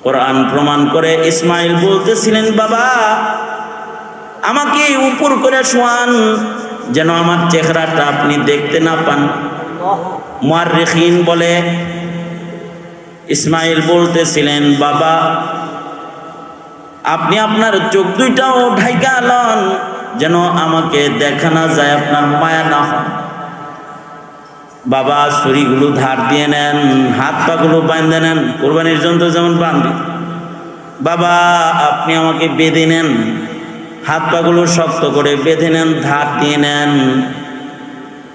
কোরআন প্রমাণ করে। ইসমাইল বলতেছিলেন, বাবা আমাকে উপর করে শোয়ান যেন আমার চেহারাটা আপনি দেখতে না পান। মুআররিখিন বলে ইসমাইল বলতেছিলেন, বাবা আপনি আপনার চোখ দুইটাও ঢাইকা লন যেন আমাকে দেখা না যায়, আপনার মায়া না হয়। বাবা ছুরিগুলো ধার দিয়ে নেন, হাত পাগুলো বাঁধে নেন, কোরবানির জন্তু যেমন বাঁধে। বাবা আপনি আমাকে বেঁধে নেন, হাত পাগুলো শক্ত করে বেঁধে নেন, ধার দিয়ে নেন।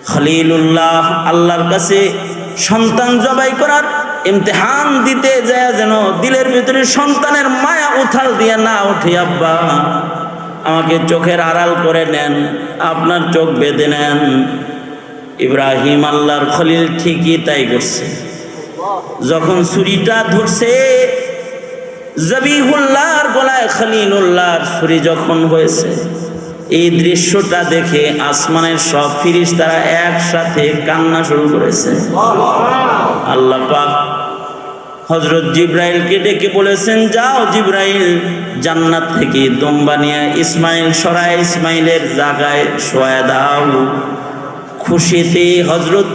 খলিলুল্লাহ আল্লাহর কাছে সন্তান জবাই করার ইমতিহান দিতে যায় যেন দিলের ভিতরে সন্তানের মায়া উথাল দিয়ে না উঠে, আব্বা আমাকে চোখের আড়াল করে নেন, আপনার চোখ বেঁধে নেন। ইব্রাহিম আল্লাহর খলিল ঠিকই তাই করছে। যখন ছুরিটা ধরছে জবিহুল্লাহর গলায় খলিলুল্লাহর ছুরি যখন হয়েছে, এই দৃশ্যটা দেখে আসমানের সব ফেরেশতারা একসাথে কান্না শুরু করেছে। আল্লাহ পাক হযরত জিবরাইলকে ডেকে বলেছেন, যাও জিবরাইল জান্নাত থেকে দুম্বা নিয়ে ইসমাইল সরায় ইসমাইলের জায়গায় শোয়া দাও। খুশিতে হযরত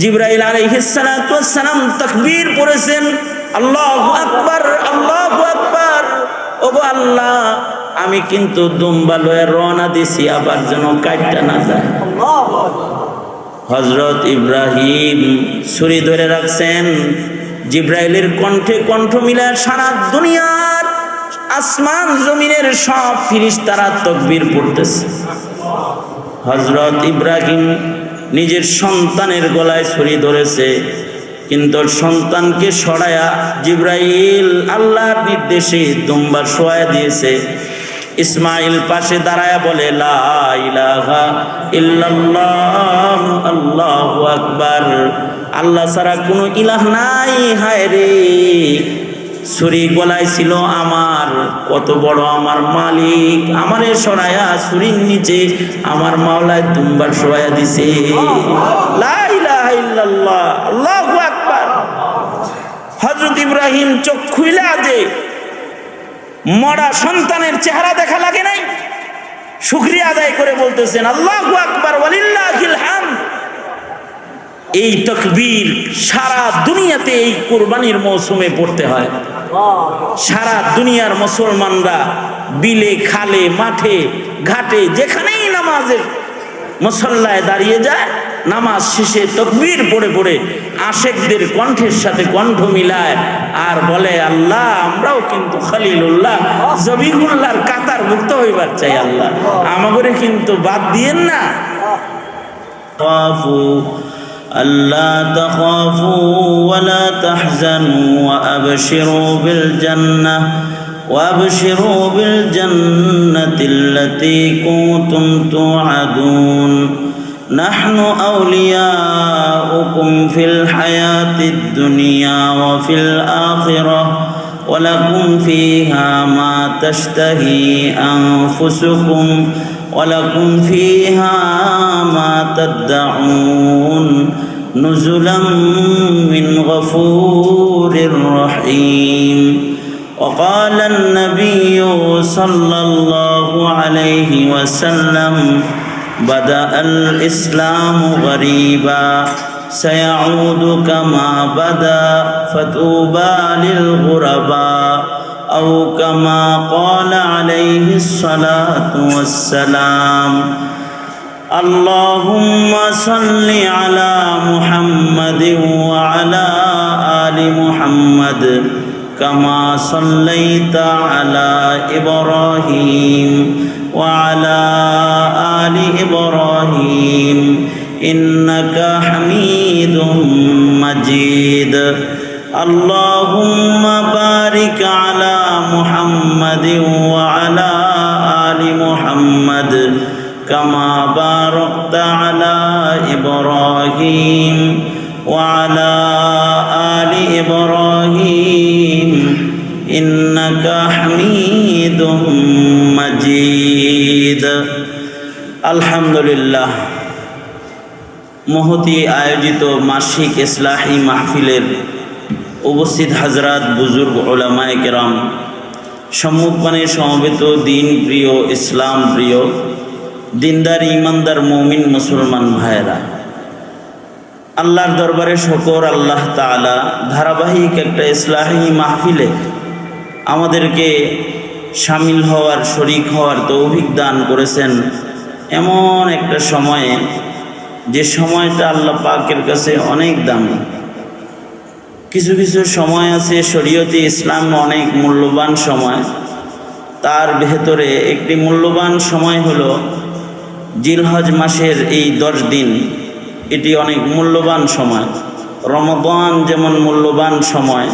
জিবরাইল আলাইহিস সালাতু ওয়াস সালাম তাকবীর পড়েছেন, আল্লাহু আকবার আল্লাহু আকবার। ওগো আল্লাহ আমি কিন্তু দুম্বা লয়ে রওনা দিছি, আবার যেন কাটটা না যায়। হযরত ইব্রাহিম ছুরি ধরে রাখছেন, জিবরাইলের কণ্ঠে কণ্ঠ মিলায় সারা দুনিয়ার আসমান জমিনের সব ফেরেশতারা তাকবীর পড়তেছে। হযরত ইব্রাহিম নিজের সন্তানের গলায় ছুরি ধরেছে, কিন্তু সন্তানকে সরায়া জিবরাইল আল্লাহর নির্দেশে দুম্বা শোয়া দিয়েছে। ইসমাইল পাশে দাঁড়ায়া বলে, লা ইলাহা ইল্লাল্লাহ আল্লাহু আকবার, আল্লাহ ছাড়া কোনো ইলাহ নাই। হায় রে, ছুরি গলায় ছিল আমার, কত বড় আমার মালিক, আমারে সরায়া ছুরির নিচে আমার মাওলায় দুম্বা শোয়া দিছে। লা ইলাহা ইল্লাল্লাহ আল্লাহু আকবার। হযরত ইব্রাহিম চোখ খুইলা যে মরা সন্তানের চেহারা দেখা লাগে নাই, শুকরিয়া আদায় করে বলতেছেন, আল্লাহু আকবার ওয়ালিল্লাহিল হামদ। এই তাকবীর সারা দুনিয়াতে এই কুরবানির মৌসুমে পড়তে হয়। সারা দুনিয়ার মুসলমানরা বিলে খালে মাঠে ঘাটে যেখানেই নামাজের মুসল্লায় দাঁড়িয়ে যায়, নামাজ শেষে তাকবীর পড়ে পড়ে আশেকদের কণ্ঠের সাথে কণ্ঠ মিলায় আর বলে, আল্লাহ আমরাও কিন্তু খলিলুল্লাহ জবিহুল্লাহর কাতার মুক্ত হইবার চাই, আল্লাহ আমাগরে কিন্তু বাদ দিয়েন না। ألا تخافوا ولا تحزنوا وأبشروا بالجنة التي كنتم توعدون نحن أولياؤكم في الحياة الدنيا وفي الآخرة ولكم فيها ما تشتهي أنفسكم ولكم فيها ما تدعون نزلا من غفور رحيم. وقال النبي صلى الله عليه وسلم بدأ الإسلام غريبا سيعود كما بدأ فطوبى للغرباء أو كما قال عليه الصلاة والسلام. اللهم صل على محمد وعلى آل محمد كما صليت على إبراهيم وعلى آل إبراهيم إنك حميد مجيد. اللهم بارك على محمد وعلى آل محمد كما باركت على إبراهيم وعلى آل إبراهيم إنك حميد مجيد. الحمد لله. মহতি আয়োজিত মাসিক ইসলাহি মাহফিলের উপস্থিত হাজরাত, বুজুর্গ, উলামায়ে কেরাম, সম্মুখপানে সমবেত দিন প্রিয়, ইসলাম প্রিয়, দিনদার ইমানদার মুমিন মুসলমান ভাইয়েরা, আল্লাহর দরবারে শুকর, আল্লাহ তাআলা ধারাবাহিক একটা ইসলাহি মাহফিলে আমাদেরকে শামিল হওয়ার, শরীক হওয়ার তৌফিক দান করেছেন। এমন একটা সময়ে, যে সময়টা আল্লাহ পাকের কাছে অনেক দামি। কিছু কিছু সময় আছে শরীয়তে ইসলাম অনেক মূল্যবান সময়, তার ভেতরে একটি মূল্যবান সময় হলো জিলহজ মাসের এই 10 দিন। এটি অনেক মূল্যবান সময়। রমাদান যেমন মূল্যবান সময়,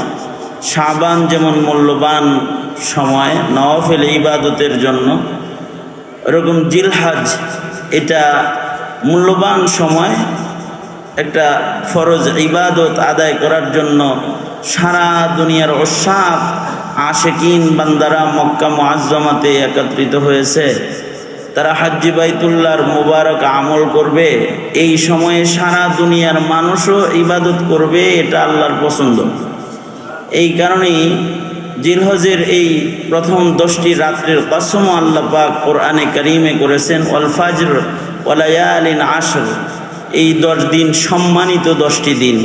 শাবান যেমন মূল্যবান সময় নওয়াফিল ইবাদতের জন্য, এরকম জিলহজ এটা মূল্যবান সময় একটা ফরজ ইবাদত আদায় করার জন্য। সারা দুনিয়ার উসাক আশিকিন বান্দারা মক্কা মুআজ্জমাতে একত্রিত হয়েছে। তারা হাজ্জি বাইতুল্লাহর মুবারক আমল করবে। এই সময়ে সারা দুনিয়ার মানুষও ইবাদত করবে, এটা আল্লাহর পছন্দ। এই কারণেই জিলহজের এই প্রথম 10টি রাত্রির কসম আল্লাহ পাক কোরআনে কারীমে করেছেন, ওয়াল ফাজর ওয়া লায়ালিন আশর। এই 10 দিন সম্মানিত 10টি দিন,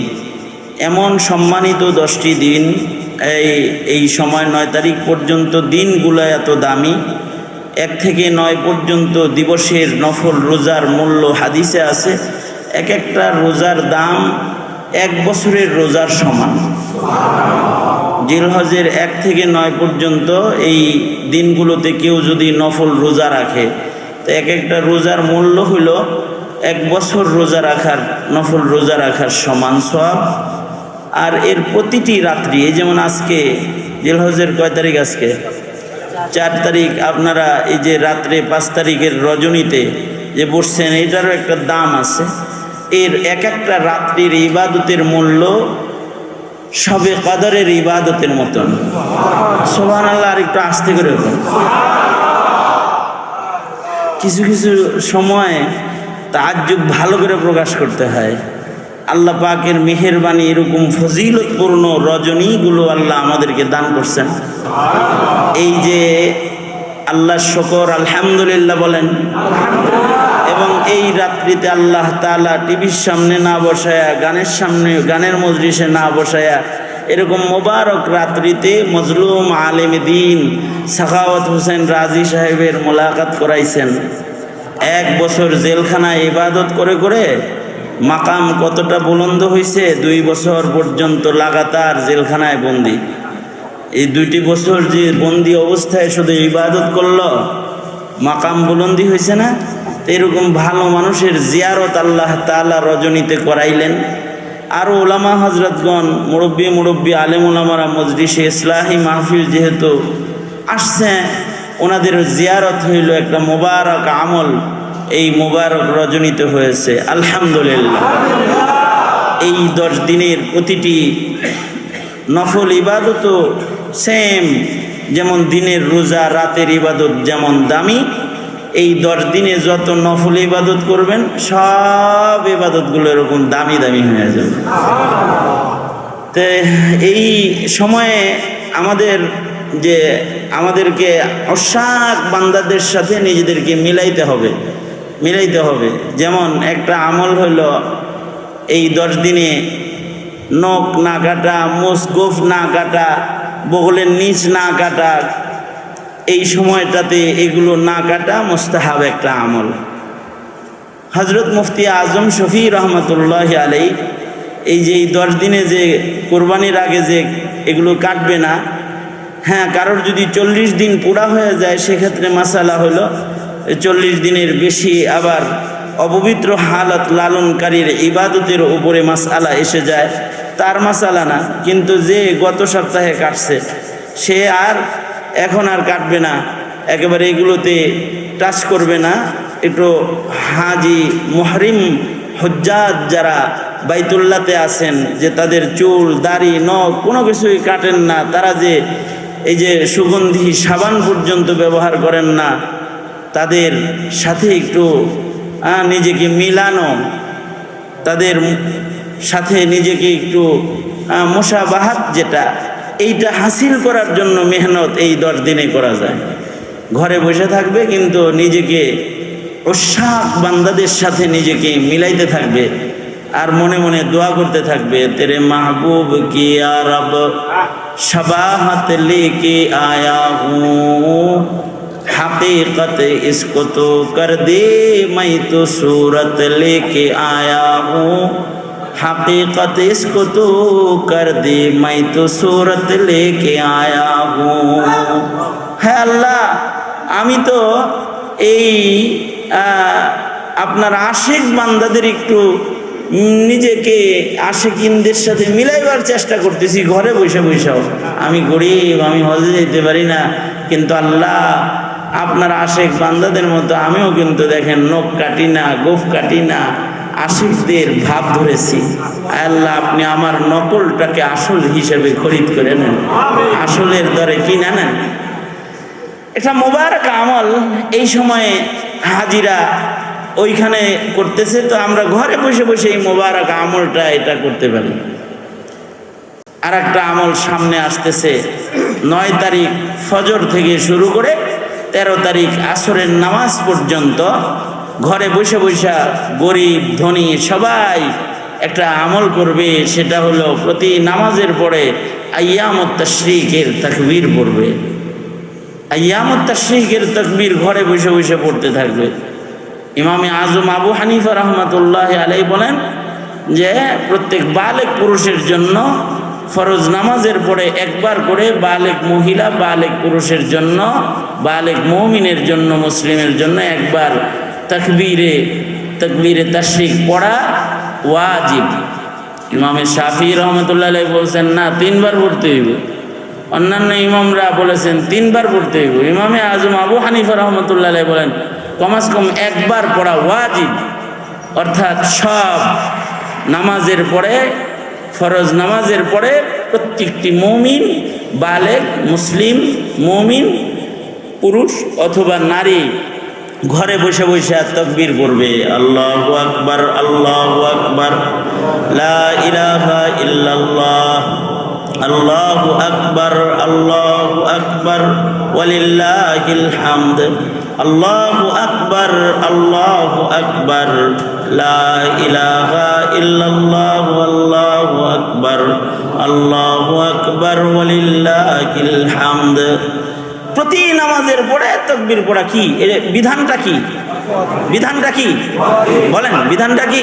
এমন সম্মানিত 10টি দিন। এই সময় 9 তারিখ পর্যন্ত দিনগুলো এত দামি। 1 থেকে 9 পর্যন্ত দিবসের নফল রোজার মূল্য হাদিসে আছে, এক একটা রোজার দাম 1 বছরের রোজার সমান। জিলহজের 1 থেকে 9 পর্যন্ত এই দিনগুলোতে কেউ যদি নফল রোজা রাখে, তো এক একটা রোজার মূল্য হইল 1 বছর রোজা রাখার, নফল রোজা রাখার সমান সওয়াব। আর এর প্রতিটি রাত্রি, এই যেমন আজকে জিলহজের কয় তারিখ? আজকে 4 তারিখ। আপনারা এই যে রাত্রে 5 তারিখের রজনীতে যে বসছেন, এটারও একটা দাম আছে। এর এক একটা রাত্রির ইবাদতের মূল্য সবে কদরের ইবাদতের মতন। সুবহানাল্লাহ। আর একটু আস্তে করে বলুন। কিছু কিছু সময় তাজ্জুব ভালো করে প্রকাশ করতে হয়। আল্লাহ পাকের মেহেরবানি, এরকম ফজিলতপূর্ণ রজনীগুলো আল্লাহ আমাদেরকে দান করছেন। এই যে আল্লাহর শুকর, আলহামদুলিল্লাহ বলেন। এবং এই রাত্রিতে আল্লাহ তাআলা টিভির সামনে না বসায়া, গানের সামনে, গানের মজলিসে না বসায়া, এরকম মোবারক রাত্রিতে মজলুম আলেম দ্বীন সাখাওয়াত হোসেন রাজি সাহেবের মোলাকাত করাইছেন। 1 বছর জেলখানায় ইবাদত করে করে মাকাম কতটা বুলন্দ হয়েছে। 2 বছর পর্যন্ত লাগাতার জেলখানায় বন্দি। এই 2টি বছর যে বন্দি অবস্থায় শুধু ইবাদত করলো, মাকাম বুলন্দি হয়েছে না? এরকম ভালো মানুষের জিয়ারত আল্লাহ তাআলা রজনীতে করাইলেন। আরও ওলামা হজরতগণ, মুরব্বী আলেম ওলামারা মজলিসে ইসলাহি মাহফিল যেহেতু আসছে, ওনাদের জিয়ারত হইল একটা মোবারক আমল, এই মোবারক রজনীতে হয়েছে। আলহামদুলিল্লাহ। এই 10 দিনের প্রতিটি নফল ইবাদতও সেম, যেমন দিনের রোজা, রাতের ইবাদত যেমন দামি, এই 10 দিনে যত নফল ইবাদত করবেন সব ইবাদতগুলো এরকম দামি দামি হয়ে যাবে। তো এই সময়ে আমাদেরকে অসাক বান্দাদের সাথে নিজেদেরকে মিলাইতে হবে। যেমন একটা আমল হইল এই 10 দিনে নখ না কাটা, গোঁফ না কাটা, বগলের নিচ না কাটা। এই সময়টাতে এগুলো না কাটা মুস্তাহাব একটা আমল। হযরত মুফতি আজম শফি রহমতুল্লাহ আলাইহি এই যে 10 দিনে যে কোরবানির আগে যে এগুলো কাটবে না, হ্যাঁ, কারোর যদি 40 দিন পুরা হয়ে যায়, সেক্ষেত্রে মাসালা হলো 40 দিনের বেশি আবার অপবিত্র হালত লালনকারীর ইবাদতের উপরে মাসআলা এসে যায়, তার মাসালা না। কিন্তু যে গত সপ্তাহে কাটছে, সে আর এখন আর কাটবে না, একেবারে এগুলোতে টাচ করবে না। একটু হাজি মুহরিম হুজ্জাত যারা বাইতুল্লাহতে আছেন, যে তাদের চুল দাড়ি নখ কোনো কিছুই কাটেন না, তারা যে এই যে সুগন্ধি সাবান পর্যন্ত ব্যবহার করেন না, তাদের সাথে একটু নিজেকে মিলানো, তাদের সাথে নিজেকে একটু মুসাবাহাত যেটা, এইটা হাসিল করার জন্য মেহনত এই 10 দিনে করা যায়। ঘরে বসে থাকবে কিন্তু নিজেকে উশাক বান্দাদের সাথে নিজেকে মিলাইতে থাকবে আর মনে মনে দোয়া করতে থাকবে, তেরে মাহবুব কি ইয়া রব शबाहत लेके आया हूँ, हकीकत इसको तो कर दे, मैं तो सूरत लेके आया हूँ, हकीकत इसको तो कर दे, मैं तो सूरत लेके आया हूँ। है अल्लाह, আমি তো এই আপনার আশিক বান্দাদের একটু নিজেকে আশিকিনদের সাথে মিলাইবার চেষ্টা করতেছি ঘরে বসে বসেও। আমি গরিব, আমি হজে যেতে পারি না, কিন্তু আল্লাহ আপনার আশিক বান্দাদের মতো আমিও কিন্তু দেখেন নখ কাটি না, গোফ কাটি না, আশিকদের ভাব ধরেছি। আল্লাহ আপনি আমার নকলটাকে আসল হিসেবে খরিদ করে নেন, আসলের দরে কিনা নেন। এটা মোবারক আমল এই সময়ে হাজিরা ওইখানে করতেছে, তো আমরা ঘরে বসে বসে এই মোবারক আমলটা এটা করতে পারি। আর একটা আমল সামনে আসতেছে, 9 তারিখ ফজর থেকে শুরু করে 13 তারিখ আসরের নামাজ পর্যন্ত ঘরে বসে বসে গরিব ধনী সবাই একটা আমল করবে। সেটা হলো প্রতি নামাজের পরে আইয়ামুত তাশরিকের তাকবীর পড়বে। আইয়ামুত তাশরিকের তাকবীর ঘরে বসে বসে পড়তে থাকবে। ইমামে আজম আবু হানিফা রহমতুল্লাহ আলাইহি বলেন যে প্রত্যেক বালেগ পুরুষের জন্য ফরজ নামাজের পরে একবার করে, বালেগ মহিলা বালেগ পুরুষের জন্য, বালেগ মুমিনের জন্য, মুসলিমের জন্য একবার তাকবীরে তাশরিক পড়া ওয়াজিব। ইমামে শাফি রহমতুল্লাহ আলাইহি বলছেন না, 3 বার পড়তে হইব। অন্যান্য ইমামরা বলেছেন 3 বার পড়তে হইব। ইমামে আজম আবু হানিফা রহমতুল্লাহ আলাইহি বলেন কমাস কম একবার পড়া ওয়াজিব। অর্থাৎ সব নামাজের পরে, ফরজ নামাজের পরে প্রত্যেকটি মুমিন বালেগ মুসলিম মুমিন পুরুষ অথবা নারী ঘরে বসে বসে তাকবীর পড়বে, আল্লাহু আকবার আল্লাহু আকবার, লা ইলাহা ইল্লাল্লাহ, আল্লাহু আকবার আল্লাহু আকবার, ওয়ালিল্লাহিল হামদ, আল্লাহু আকবার আল্লাহু আকবার, লা ইলাহা ইল্লাল্লাহ, আল্লাহু আকবার আল্লাহু আকবার, ওয়ালিল্লাহিল হামদ। প্রতি নামাজের পরে তাকবীর পড়া কি, এর বিধানটা কি? বিধানটা কি বলেন? বিধানটা কি?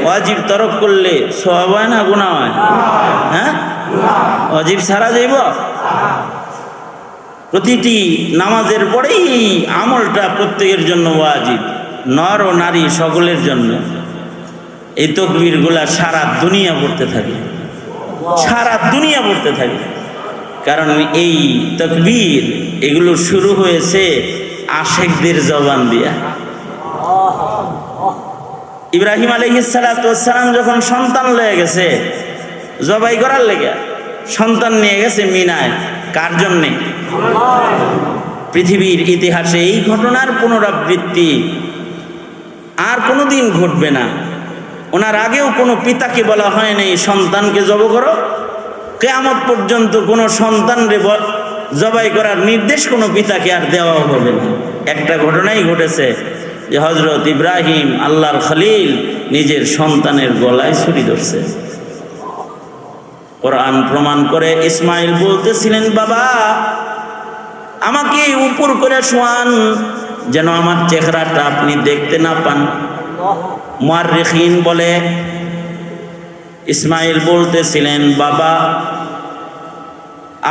ওয়াজিব তরক করলে সওয়াব হয় না গুনাহ হয়? হ্যাঁ, ওয়াজিব ছাড়া যাইব। প্রতিটি নামাজের পরেই আমলটা প্রত্যেকের জন্য ওয়াজিব, নর ও নারী সকলের জন্য। এই তাকবীরগুলা সারা দুনিয়া পড়তে থাকে, সারা দুনিয়া পড়তে থাকে। কারণ এই তাকবীর এগুলো শুরু হয়েছে আশিকদের জবান দিয়া। ইব্রাহিম আলাইহিস সালাতু ওয়াস সালাম যখন সন্তান লয়ে গেছে জবাই করার লেগে, সন্তান নিয়ে গেছে মিনায়, কার জন্যে? পৃথিবীর ইতিহাসে এই ঘটনার পুনরাবৃত্তি আর কোনোদিন ঘটবে না। ওনার আগেও কোনো পিতাকে বলা হয় নাই সন্তানকে জবাই করো। কিয়ামত পর্যন্ত কোনো সন্তানরে জবাই করার নির্দেশ কোনো পিতাকে আর দেওয়া হবে না। একটা ঘটনাই ঘটেছে যে হযরত ইব্রাহিম আল্লাহর খলিল নিজের সন্তানের গলায় ছুরি ধরছে। কোরআন প্রমাণ করে ইসমাইল বলতেছিলেন, বাবা আমাকে উপর করে শোয়ান যেন আমার চেহারাটা আপনি দেখতে না পান। মুআররিখিন বলে ইসমাইল বলতেছিলেন, বাবা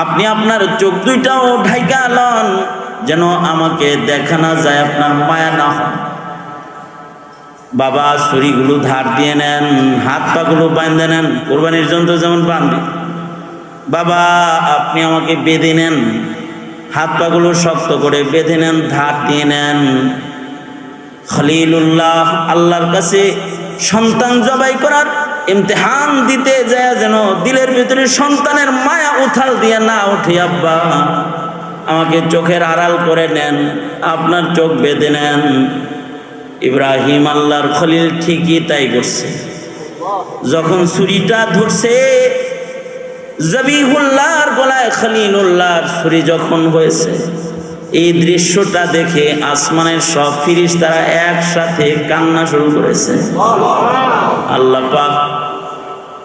আপনি আপনার চোখ দুইটাও ঢাইকা লন যেন আমাকে দেখা না যায়, আপনার মায়া না হয়। বাবা ছুরিগুলো ধার দিয়ে নেন, হাত পাগুলো বাঁধে নেন, কোরবানির জন্তু যেমন বাঁধে। বাবা আপনি আমাকে বেঁধে নেন, হাত পাগুলো শক্ত করে বেঁধে নেন, ধার দিয়ে নেন। খলিলুল্লাহ আল্লাহর কাছে সন্তান জবাই করার ইমতিহান দিতে যায় যেন দিলের ভিতরে সন্তানের মায়া উথাল দিয়ে না উঠে, আব্বা আমাকে চোখের আড়াল করে নেন, আপনার চোখ বেঁধে নেন। ইব্রাহিম আল্লাহর খলিল ঠিকই তাই করছে। যখন ছুরিটা ধরছে জবিহুল্লাহর গলায় খলিলুল্লাহর ছুরি যখন হয়েছে, এই দৃশ্যটা দেখে আসমানের সব ফেরেশতারা একসাথে কান্না শুরু করেছে। আল্লাহ পাক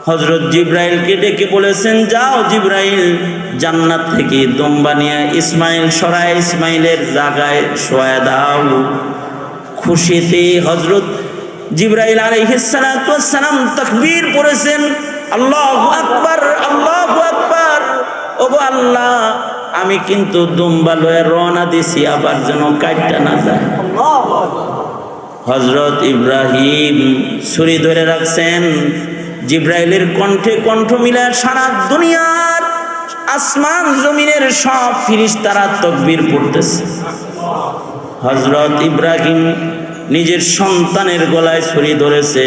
হযরত জিবরাইলকে ডেকে বলেছেন, যাও জিবরাইল, জান্নাত থেকে দুম্বা নিয়ে ইসমাইল সরায় ইসমাইলের জায়গায় শোয়া দাও। খুশিতে হযরত জিবরাইল আলাইহিস সালাতু ওয়াস সালাম তাকবীর পড়েছেন, আল্লাহু আকবার, আল্লাহু আকবার। ওগো আল্লাহ, আমি কিন্তু দুম্বা লয়ে রওনা দিছি, আবার যেন কাটটা না যায়। হযরত ইব্রাহিম ছুরি ধরে রাখছেন, জিবরাইলের কণ্ঠে কণ্ঠ মিলায় সারা দুনিয়ার আসমান জমিনের সব ফেরেশতারা তাকবীর পড়তেছে। হযরত ইব্রাহিম নিজের সন্তানের গলায় ছুরি ধরেছে,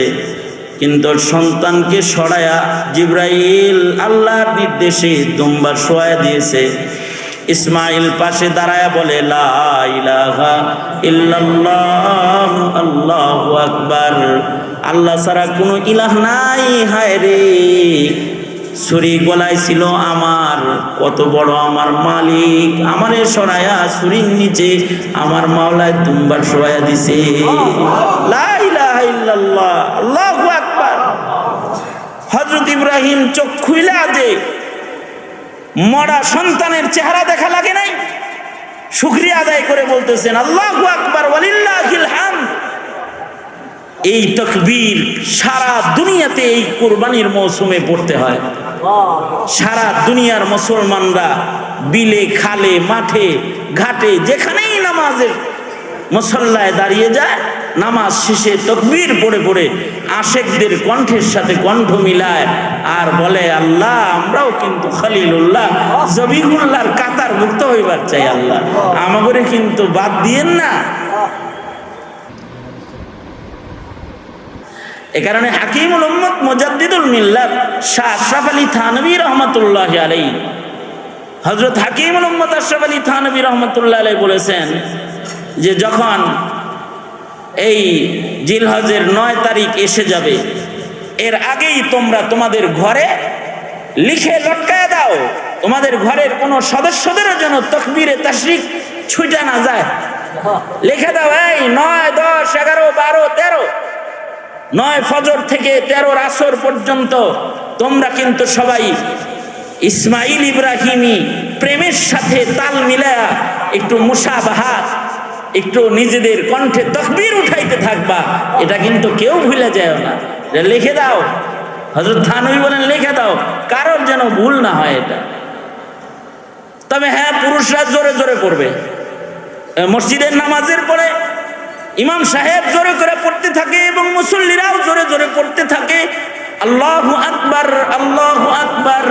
কিন্তু সন্তানকে সরায়া জিবরাইল আল্লাহর নির্দেশে দুম্বা শোয়া দিয়েছে। ইসমাইল পাশে দাঁড়ায়া বলে, লা ইলাহা ইল্লাল্লাহ, আল্লাহু আকবার, আল্লাহ ছাড়া কোনো ইলাহ নাই। হায় রে, ছুরি গলায় ছিল আমার, কত বড় আমার মালিক, আমারে সরায়া ছুরির নিচে আমার মাওলায় দুম্বা শোয়া দিছে। লা ইলাহা ইল্লাল্লাহ, আল্লাহু আকবার। হযরত ইব্রাহিম চোখ খুইলা যে মরা সন্তানের চেহারা দেখা লাগে নাই, শুকরিয়া আদায় করে বলতেছেন, আল্লাহু আকবার ওয়ালিল্লাহিল হামদ। এই তাকবীর সারা দুনিয়াতে এই কুরবানির মৌসুমে পড়তে হয়। সারা দুনিয়ার মুসলমানরা বিলে, খালে, মাঠে, ঘাটে, যেখানেই নামাজের মুসল্লায় দাঁড়িয়ে যায়, নামাজ শেষে তাকবীর পড়ে পড়ে আশেকদের কণ্ঠের সাথে কণ্ঠ মিলায় আর বলে, আল্লাহ, আমরাও কিন্তু খলিলুল্লাহ জবিহুল্লাহর কাতার মুক্ত হইবার চাই, আল্লাহ আমাগরে কিন্তু বাদ দিয়েন না। এ কারণে হাকিমুল উম্মত মুজাদ্দিদুল মিল্লাত শাহ আশরাফ আলী থানভী রহমাতুল্লাহি আলাইহি, হযরত হাকিমুল উম্মত আশরাফ আলী থানভী রহমাতুল্লাহি আলাইহি বলেছেন যে যখন এই জিলহজের 9 তারিখ এসে যাবে, এর আগেই তোমরা তোমাদের ঘরে লিখে লটকায় দাও, তোমাদের ঘরের কোনো সদস্যদের যেন তাকবীরে তাশরিক ছুটা না যায়। লিখে দাও, এই 9, 10, 11, 12, 13, 9 ফজর থেকে 13 আসর পর্যন্ত তোমরা কিন্তু সবাই ইসমাইল ইব্রাহিমি প্রেমের সাথে তাল মিলায়া একটু মুসাবাহাত, একটু নিজেদের কণ্ঠে তাকবীর উঠাইতে থাকবা। এটা কিন্তু কেউ ভুলে যায় না, লিখে দাও। হযরত থানভী বলেন, লিখে দাও, কারোর যেন ভুল না হয় এটা। তবে হ্যাঁ, পুরুষরা জোরে জোরে পড়বে। মসজিদের নামাজের পরে ইমাম সাহেব জোরে করে পড়তে থাকে এবং মুসল্লিরাও জোরে জোরে পড়তে থাকে, আল্লাহু আকবার, আল্লাহু আকবার,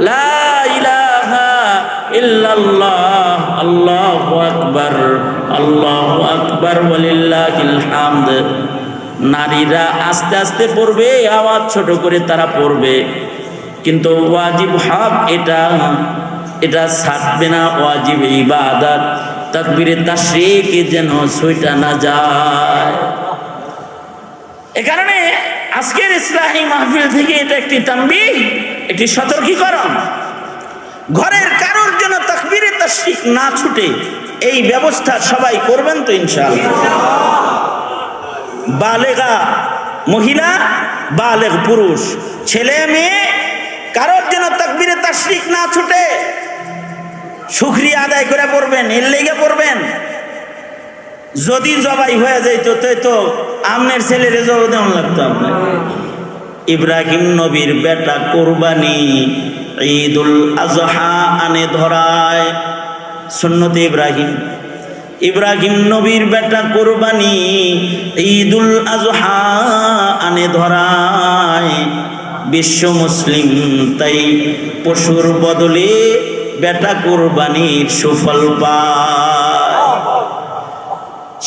লা ইলাহা ইল্লাল্লাহ, আল্লাহু আকবার, আল্লাহু আকবার ওয়ালিল্লাহিল হামদ। নারীরা আস্তে আস্তে পড়বে, আওয়াজ ছোট করে তারা পড়বে, কিন্তু ওয়াজিব হক এটা ছাড়বে না। ওয়াজিব ইবাদত তাকবীরে তাশরিক যেন ছুঁটা না যায়। এ কারণে আজকের ইসলামী মাহফিল থেকে এটা একটি তানবীহ, একটি সতর্কীকরণ। ঘরের কারোর যেন তাকবীরে তাশরিক না ছুটে, এই ব্যবস্থা সবাই করবেন তো ইনশাআল্লাহ। বালেগা মহিলা, বালেগ পুরুষ, ছেলে মেয়ে, কারোর যেন তাকবীরে তাশরিক না ছুটে। শুকরিয়া আদায় করে পড়বেন, এর লেগে পড়বেন। যদি জবাই হয়ে যাইত তো আমনের ছেলেরে জবাই দেওয়া লাগতো আপনার। ইব্রাহিম নবীর বেটা কোরবানি ঈদুল আজহা আনে ধরায়, সুন্নতে ইব্রাহিম নবীর বেটা কোরবানি ঈদুল আজহা আনে ধরায়। বিশ্ব মুসলিম তাই পশুর বদলে বেটা কোরবানির সুফল পায়।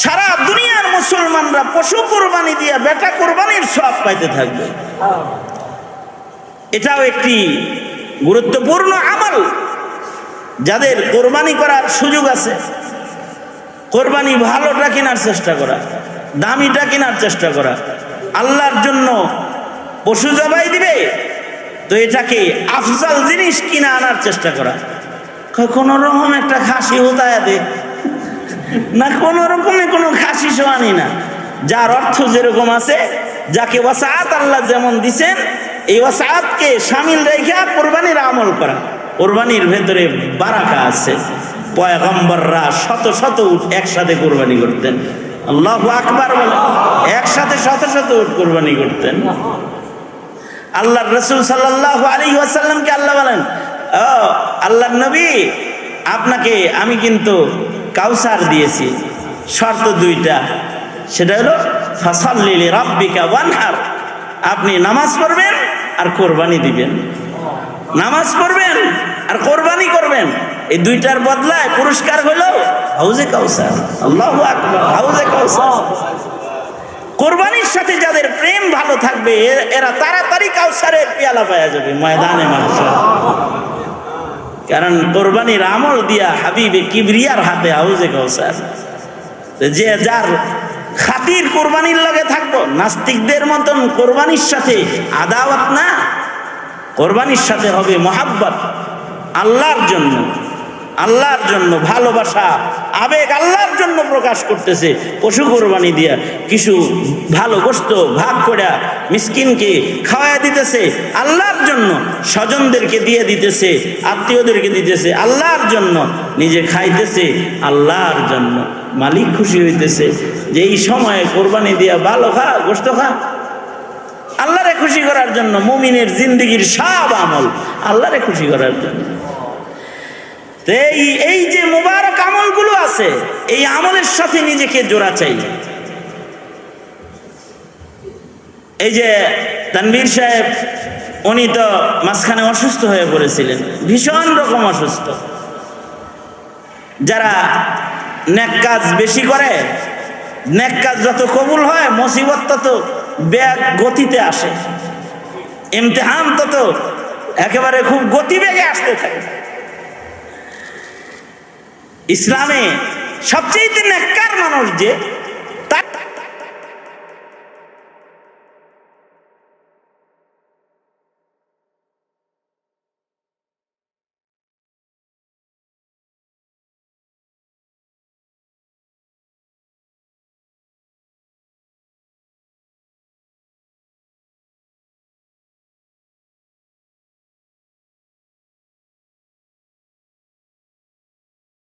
সারা দুনিয়ার মুসলমানরা পশু কোরবানি দিয়ে বেটা কোরবানির সওয়াব পাইতে থাকবে। এটাও একটি গুরুত্বপূর্ণ আমল। যাদের কোরবানি করার সুযোগ আছে, কোরবানি ভালোটা কেনার চেষ্টা করা, দামিটা কেনার চেষ্টা করা, আল্লাহর জন্য পশু জবাই দিবে, তো এটাকে আফজাল জিনিস কিনে আনার চেষ্টা করা। কোন রকম একটা খাসি হোতায়া দে না, কোন রকমে কোনো খাসি সোয়ানি না, যার অর্থ যেরকম আছে, যাকে ওয়াসাআত আল্লাহ যেমন দিছেন, এই ওয়াসাআতকে শামিল রেখে কোরবানির আমল করা। কোরবানির ভেতরে বারাকা আছে। পয়গম্বররা শত শত উট একসাথে কোরবানি করতেন। আল্লাহু আকবার বলেন। একসাথে শত শত উট কোরবানি করতেন। আল্লাহর রাসূল সাল্লাল্লাহু আলাইহি ওয়াসাল্লামকে আল্লাহ বলেন, ও আল্লাহর নবী, আপনাকে আমি কিন্তু কাউসার দিয়েছি, শর্ত দুইটা। সেটা হলো ফাসাল্লি লিরাব্বিকা ওয়ানহার, আপনি নামাজ পড়বেন আর কোরবানি দিবেন। নামাজ পড়বেন আর কোরবানি করবেন, এই দুইটার বদলায় পুরস্কার হলো হাউজে কাউসার। আল্লাহু আকবার, হাউজে কাউসার। কোরবানির সাথে যাদের প্রেম ভালো থাকবে এরা তাড়াতাড়ি কাউসারের পেয়ালা পাওয়া যাবে ময়দানে মাহশর। কারণ কোরবানির আমল দিয়া হাবিবে কিবরিয়ার হাতে হাউজে কাউসার। যে যার খাতির কোরবানির লগে থাকবো, নাস্তিকদের মতন কোরবানির সাথে আদাওয়াত না, কোরবানির সাথে হবে মহাব্বত, আল্লাহর জন্য, আল্লাহর জন্য ভালোবাসা, আবেগ আল্লাহর জন্য প্রকাশ করতেছে। পশু কোরবানি দিয়া কিছু ভালো গোশত ভাগ করে মিসকিনকে খাওয়ায় দিতেছে আল্লাহর জন্য, স্বজনদেরকে দিয়ে দিতেছে, আত্মীয়দেরকে দিতেছে আল্লাহর জন্য, নিজে খাইতেছে আল্লাহর জন্য। মালিক খুশি হইতেছে যে এই সময়ে কোরবানি দিয়া ভালো খা, গোশত খা, আল্লাহরে খুশি করার জন্য। মুমিনের জিন্দেগির সব আমল আল্লাহরে খুশি করার জন্য। এই যে মুবারক আমলগুলো আছে, এই আমলের সাথে নিজেকে জোড়া চাই। এই যে তানভীর সাহেব, উনি তো মাঝখানে অসুস্থ হয়ে পড়েছিলেন, ভীষণ রকম অসুস্থ। যারা নেক কাজ বেশি করে, নেক কাজ যত কবুল হয়, মুসিবত তত বেগ গতিতে আসে, ইমতিহান তত একেবারে খুব গতিবেগে আসতে থাকে। ইসলামে সবচেয়ে নেককার মানুষ যে